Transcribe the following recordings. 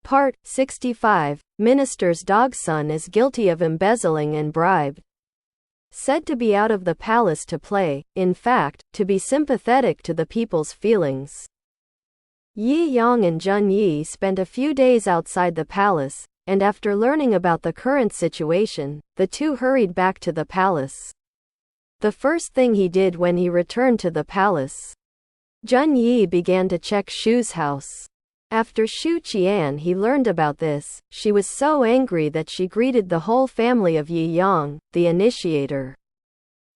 Part 65. Minister's dogson is guilty of embezzling and bribe. Said to be out of the palace to play, in fact, to be sympathetic to the people's feelings. Yi Yang and Jun Yi spent a few days outside the palace, and after learning about the current situation, the two hurried back to the palace. The first thing he did when he returned to the palace, Jun Yi began to check Shu's house. After Shu Qian he learned about this, she was so angry that she greeted the whole family of Yi Yang, the initiator.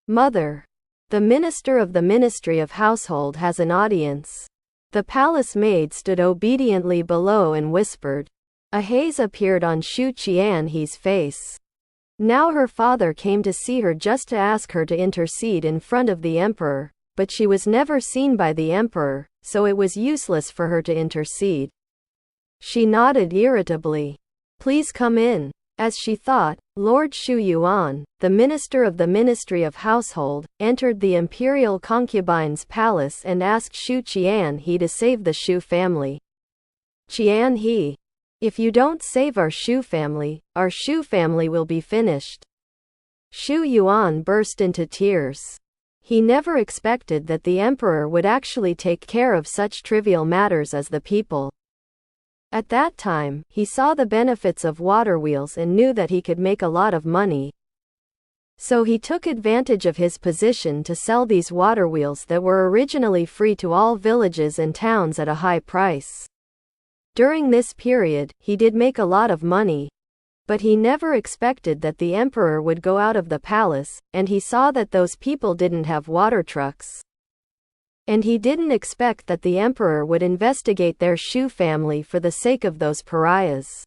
Mother. The minister of the Ministry of Household has an audience. The palace maid stood obediently below and whispered. A haze appeared on Shu Qian's face. Now her father came to see her just to ask her to intercede in front of the emperor, but she was never seen by the emperor, so it was useless for her to intercede. She nodded irritably. Please come in. As she thought, Lord Shu Yuan, the minister of the Ministry of Household, entered the imperial concubine's palace and asked Shu Qian to save the Shu family. Qian he. If you don't save our Shu family will be finished. Shu Yuan burst into tears. He never expected that the emperor would actually take care of such trivial matters as the people. At that time, he saw the benefits of water wheels and knew that he could make a lot of money. So he took advantage of his position to sell these water wheels that were originally free to all villages and towns at a high price. During this period, he did make a lot of money. But he never expected that the emperor would go out of the palace, and he saw that those people didn't have water trucks. And he didn't expect that the emperor would investigate their Shu family for the sake of those pariahs.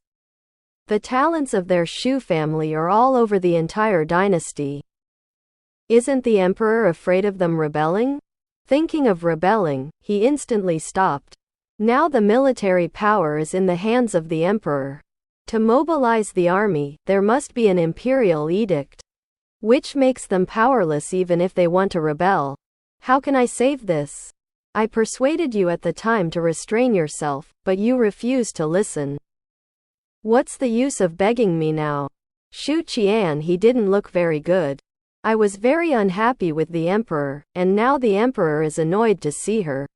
The talents of their Shu family are all over the entire dynasty. Isn't the emperor afraid of them rebelling? Thinking of rebelling, he instantly stopped. Now the military power is in the hands of the emperor. To mobilize the army, there must be an imperial edict, which makes them powerless even if they want to rebel. How can I save this? I persuaded you at the time to restrain yourself, but you refused to listen. What's the use of begging me now? Shu Qian he didn't look very good. I was very unhappy with the emperor, and now the emperor is annoyed to see her.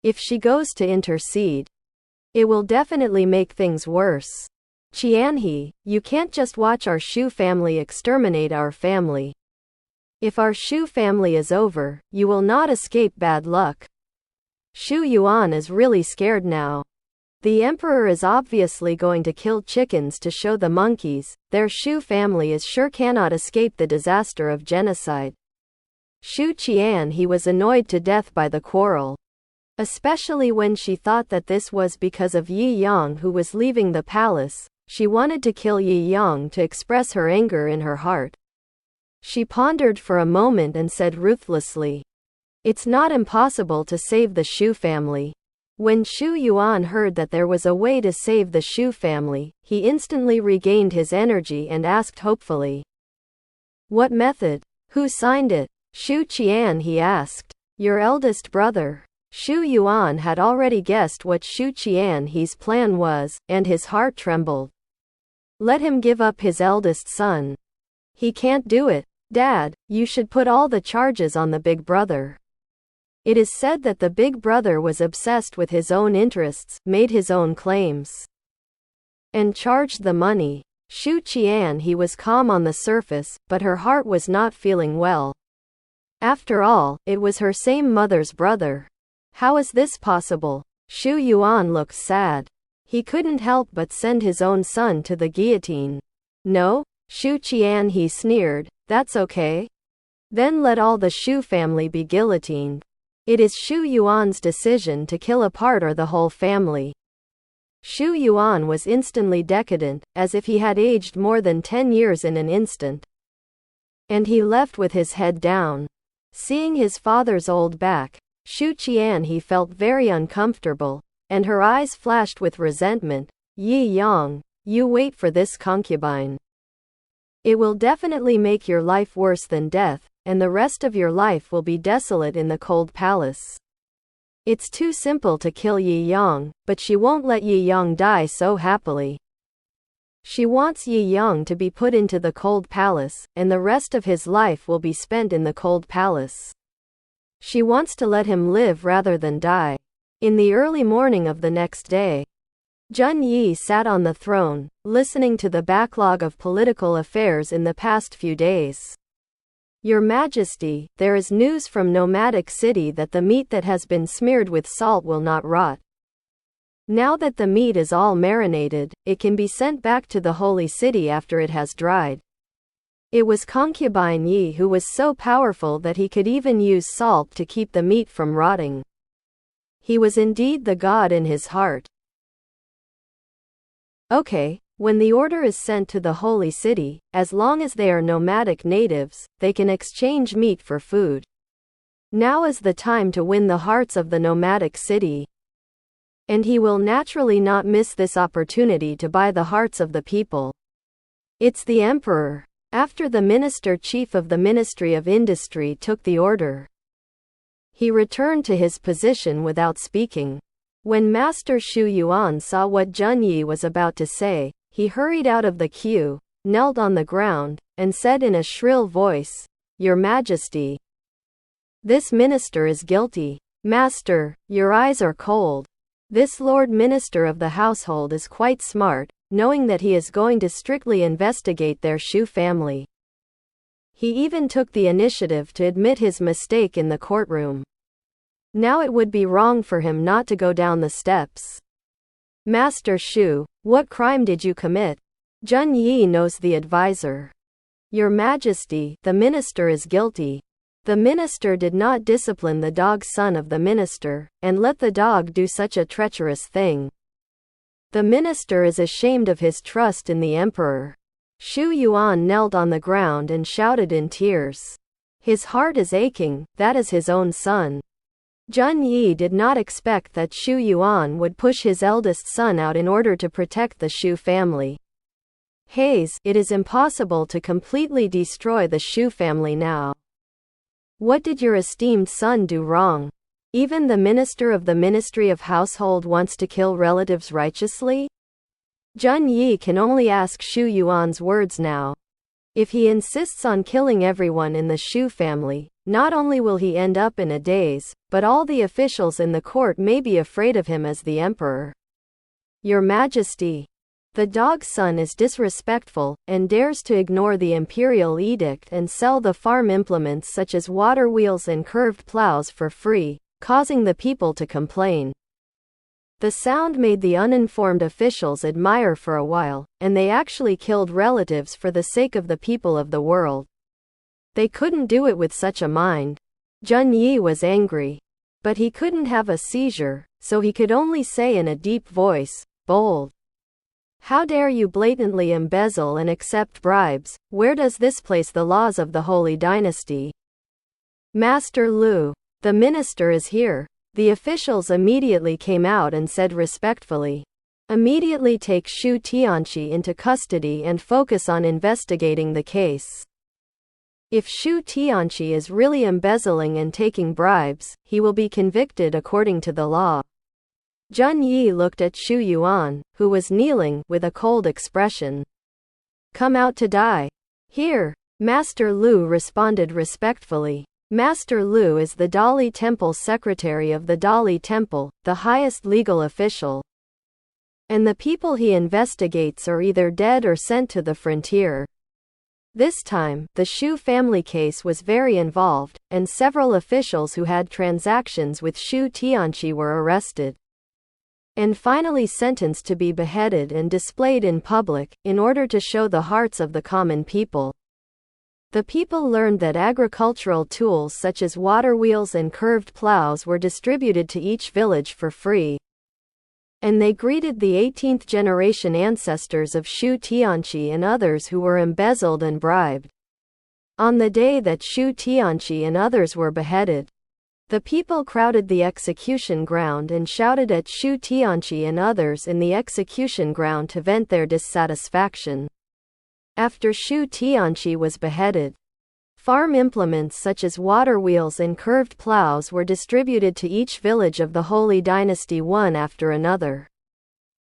If she goes to intercede, it will definitely make things worse. Qianhe, you can't just watch our Shu family exterminate our family. If our Shu family is over, you will not escape bad luck. Shu Yuan is really scared now. The emperor is obviously going to kill chickens to show the monkeys, their Shu family is sure cannot escape the disaster of genocide. Shu Qian he was annoyed to death by the quarrel. Especially when she thought that this was because of Yi Yang who was leaving the palace. She wanted to kill Yi Yang to express her anger in her heart. She pondered for a moment and said ruthlessly, "It's not impossible to save the Shu family." When Shu Yuan heard that there was a way to save the Shu family, he instantly regained his energy and asked hopefully, "What method? Who signed it?" Shu Qian he asked. "Your eldest brother." Shu Yuan had already guessed what Shu Qian's plan was, and his heart trembled. Let him give up his eldest son. He can't do it. Dad, you should put all the charges on the big brother. It is said that the big brother was obsessed with his own interests, made his own claims, and charged the money. Shu Qian he was calm on the surface, but her heart was not feeling well. After all, it was her same mother's brother. How is this possible? Shu Yuan looked sad. He couldn't help but send his own son to the guillotine. No? Shu Qian he sneered. That's okay. Then let all the Shu family be guillotined. It is Shu Yuan's decision to kill a part or the whole family. Shu Yuan was instantly decadent, as if he had aged more than 10 years in an instant. And he left with his head down. Seeing his father's old back, Shu Qian he felt very uncomfortable, and her eyes flashed with resentment. Yi Yang, you wait for this concubine. It will definitely make your life worse than death, and the rest of your life will be desolate in the cold palace. It's too simple to kill Yi Yang, but she won't let Yi Yang die so happily. She wants Yi Yang to be put into the cold palace, and the rest of his life will be spent in the cold palace. She wants to let him live rather than die. In the early morning of the next day, Jun Yi sat on the throne, listening to the backlog of political affairs in the past few days. Your Majesty, there is news from Nomadic City that the meat that has been smeared with salt will not rot. Now that the meat is all marinated, it can be sent back to the Holy City after it has dried. It was concubine Yi who was so powerful that he could even use salt to keep the meat from rotting. He was indeed the god in his heart. Okay, when the order is sent to the Holy City, as long as they are nomadic natives, they can exchange meat for food. Now is the time to win the hearts of the nomadic city. And he will naturally not miss this opportunity to buy the hearts of the people. It's the emperor. After the minister-chief of the Ministry of Industry took the order, he returned to his position without speaking. When Master Xu Yuan saw what Jun Yi was about to say, he hurried out of the queue, knelt on the ground, and said in a shrill voice, "Your Majesty, this minister is guilty." "Master, your eyes are cold. This Lord Minister of the household is quite smart, knowing that he is going to strictly investigate their Xu family. He even took the initiative to admit his mistake in the courtroom. Now it would be wrong for him not to go down the steps." "Master Xu, what crime did you commit?" Jun Yi knows the advisor. "Your Majesty, the minister is guilty. The minister did not discipline the dog's son of the minister, and let the dog do such a treacherous thing. The minister is ashamed of his trust in the emperor." Xu Yuan knelt on the ground and shouted in tears. His heart is aching, that is his own son. Jun Yi did not expect that Xu Yuan would push his eldest son out in order to protect the Xu family. "Hayes, it is impossible to completely destroy the Xu family now. What did your esteemed son do wrong? Even the minister of the Ministry of Household wants to kill relatives righteously?" Jun Yi can only ask Xu Yuan's words now. If he insists on killing everyone in the Xu family, not only will he end up in a daze, but all the officials in the court may be afraid of him as the emperor. "Your Majesty, the dog's son is disrespectful, and dares to ignore the imperial edict and sell the farm implements such as water wheels and curved plows for free, causing the people to complain." The sound made the uninformed officials admire for a while, and they actually killed relatives for the sake of the people of the world. They couldn't do it with such a mind. Jun Yi was angry. But he couldn't have a seizure, so he could only say in a deep voice, "Bold. How dare you blatantly embezzle and accept bribes? Where does this place the laws of the Holy Dynasty?" "Master Lu, the minister is here." The officials immediately came out and said respectfully, "Immediately take Xu Tianqi into custody and focus on investigating the case. If Xu Tianqi is really embezzling and taking bribes, he will be convicted according to the law." Jun Yi looked at Xu Yuan, who was kneeling, with a cold expression. "Come out to die." "Here." Master Lu responded respectfully. Master Lu is the Dali Temple secretary of the Dali Temple, the highest legal official. And the people he investigates are either dead or sent to the frontier. This time, the Xu family case was very involved, and several officials who had transactions with Xu Tianqi were arrested and finally sentenced to be beheaded and displayed in public, in order to show the hearts of the common people. The people learned that agricultural tools such as water wheels and curved plows were distributed to each village for free. And they greeted the 18th generation ancestors of Xu Tianqi and others who were embezzled and bribed. On the day that Xu Tianqi and others were beheaded, the people crowded the execution ground and shouted at Xu Tianqi and others in the execution ground to vent their dissatisfaction. After Xu Tianqi was beheaded, Farm implements such as water wheels and curved plows were distributed to each village of the Holy Dynasty one after another.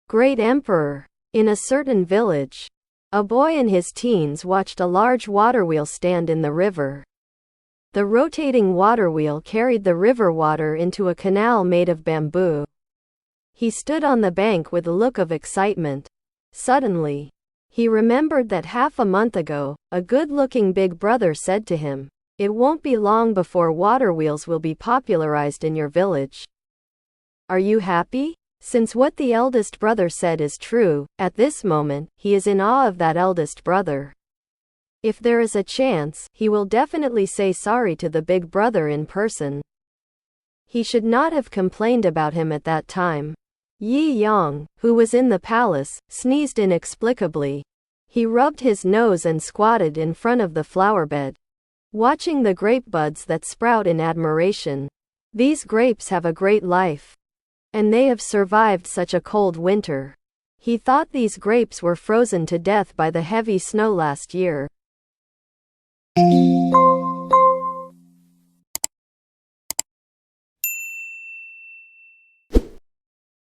Great Emperor. In a certain village, a boy in his teens watched a large water wheel stand in the river. The rotating water wheel carried the river water into a canal made of bamboo. He stood on the bank with a look of excitement. Suddenly, he remembered that half a month ago, a good-looking big brother said to him, "It won't be long before water wheels will be popularized in your village." Are you happy? Since what the eldest brother said is true, at this moment, he is in awe of that eldest brother. If there is a chance, he will definitely say sorry to the big brother in person. He should not have complained about him at that time. Yi Yang, who was in the palace, sneezed inexplicably. He rubbed his nose and squatted in front of the flower bed, watching the grape buds that sprout in admiration. These grapes have a great life, and they have survived such a cold winter. He thought these grapes were frozen to death by the heavy snow last year.